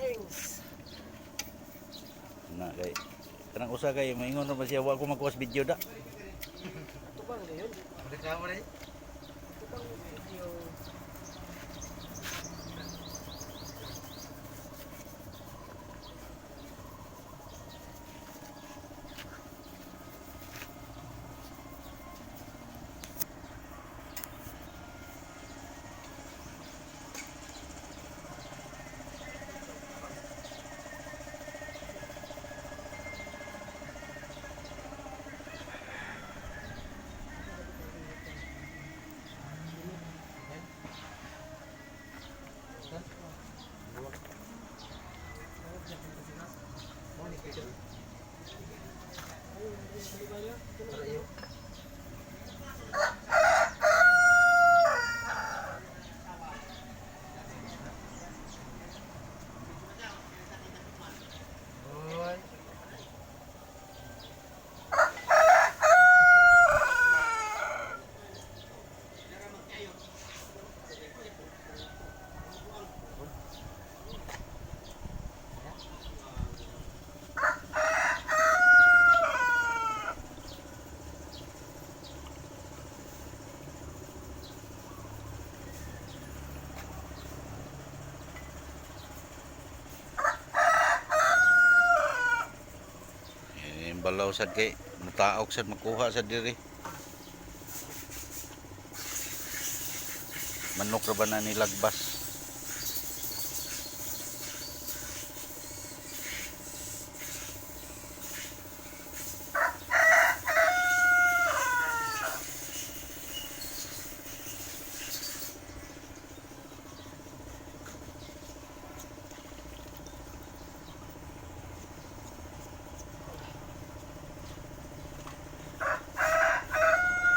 Thanks. Na kay kanang usa kay maingon ra ba siya wa ko magkuwas video da. Ito bang ngayon? Udah kamu deh. Ito bang video? Balaw sad kay nataok sad makuha sa diri. Manok ra ba na nilagbas?